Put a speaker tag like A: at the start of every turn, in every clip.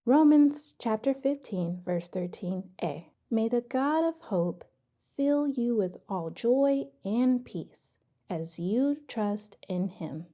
A: Romans chapter 15, verse 13a. May the God of hope fill you with all joy and peace as you trust in Him.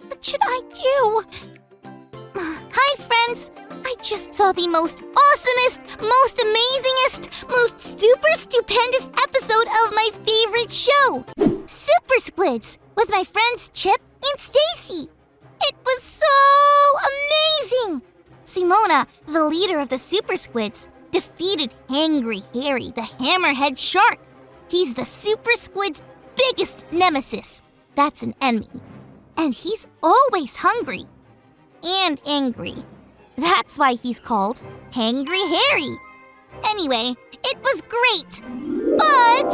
B: What should I do? Hi, friends! I just saw the most awesomest, most amazingest, most super stupendous episode of my favorite show, Super Squids, with my friends Chip and Stacy. It was so amazing! Simona, the leader of the Super Squids, defeated Hangry Harry, the hammerhead shark. He's the Super Squid's biggest nemesis. That's an enemy. And he's always hungry. And angry. That's why he's called Hangry Harry. Anyway, it was great. But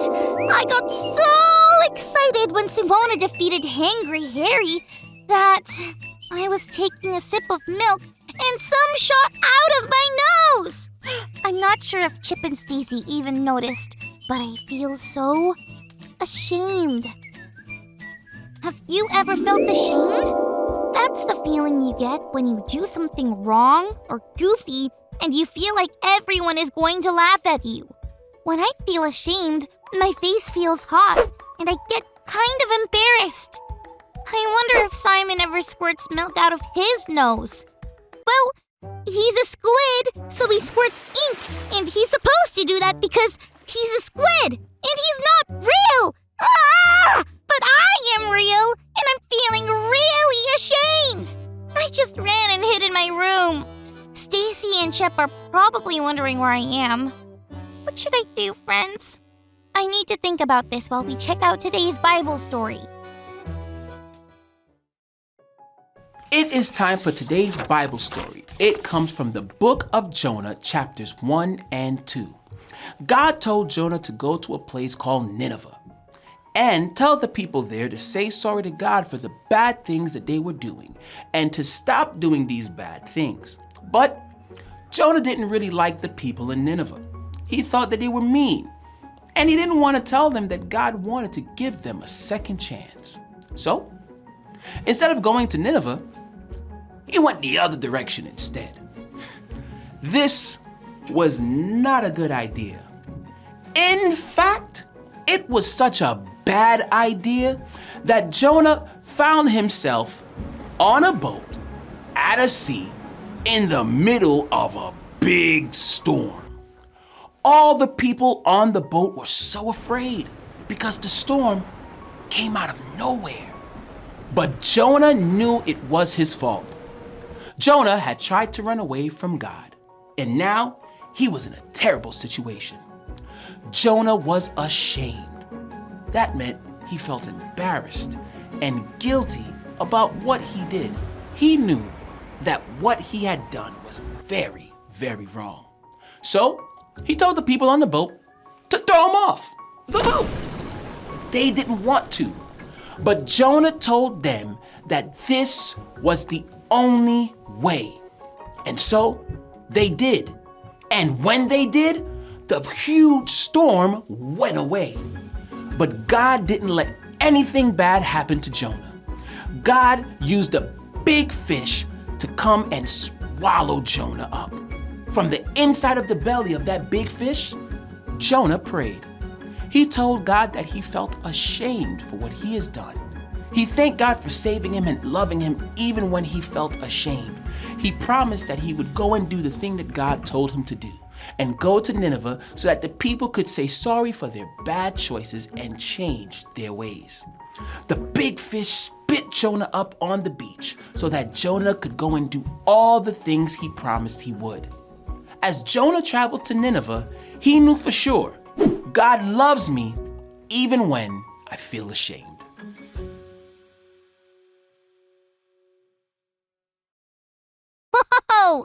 B: I got so excited when Simona defeated Hangry Harry that I was taking a sip of milk and some shot out of my nose. I'm not sure if Chip and Stacy even noticed, but I feel so ashamed. Have you ever felt ashamed? That's the feeling you get when you do something wrong or goofy and you feel like everyone is going to laugh at you. When I feel ashamed, my face feels hot and I get kind of embarrassed. I wonder if Simon ever squirts milk out of his nose. Well, he's a squid, so he squirts squirts ink, and he's supposed to do that because he's a squid, and he's not real! Ah! But I am real, and I'm feeling really ashamed! I just ran and hid in my room. Stacy and Shep are probably wondering where I am. What should I do, friends? I need to think about this while we check out today's Bible story.
C: It is time for today's Bible story. It comes from the book of Jonah, chapters 1 and 2. God told Jonah to go to a place called Nineveh and tell the people there to say sorry to God for the bad things that they were doing and to stop doing these bad things. But Jonah didn't really like the people in Nineveh. He thought that they were mean, and he didn't want to tell them that God wanted to give them a second chance. So, instead of going to Nineveh, he went the other direction instead. This was not a good idea. In fact, it was such a bad idea that Jonah found himself on a boat at a sea in the middle of a big storm. All the people on the boat were so afraid because the storm came out of nowhere. But Jonah knew it was his fault. Jonah had tried to run away from God, and now he was in a terrible situation. Jonah was ashamed. That meant he felt embarrassed and guilty about what he did. He knew that what he had done was very, very wrong. So he told the people on the boat to throw him off the boat. They didn't want to, but Jonah told them that this was the only way. And so they did. And when they did, the huge storm went away. But God didn't let anything bad happen to Jonah. God used a big fish to come and swallow Jonah up. From the inside of the belly of that big fish, Jonah prayed. He told God that he felt ashamed for what he has done. He thanked God for saving him and loving him even when he felt ashamed. He promised that he would go and do the thing that God told him to do and go to Nineveh so that the people could say sorry for their bad choices and change their ways. The big fish spit Jonah up on the beach so that Jonah could go and do all the things he promised he would. As Jonah traveled to Nineveh, he knew for sure, God loves me even when I feel ashamed.
B: Whoa!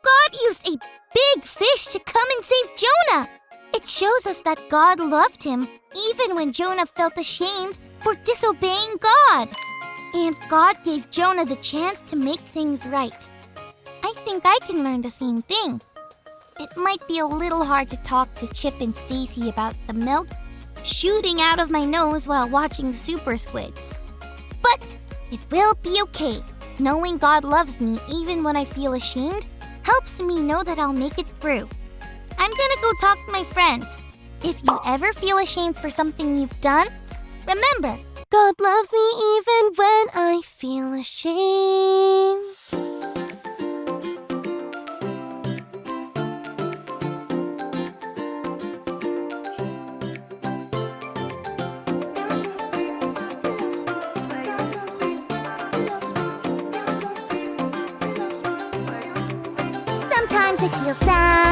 B: God used a big fish to come and save Jonah. It shows us that God loved him even when Jonah felt ashamed for disobeying God. And God gave Jonah the chance to make things right. I think I can learn the same thing. It might be a little hard to talk to Chip and Stacy about the milk shooting out of my nose while watching Super Squids. But it will be okay. Knowing God loves me even when I feel ashamed helps me know that I'll make it through. I'm gonna go talk to my friends. If you ever feel ashamed for something you've done, remember, God loves me even when I feel ashamed. Sometimes I feel sad.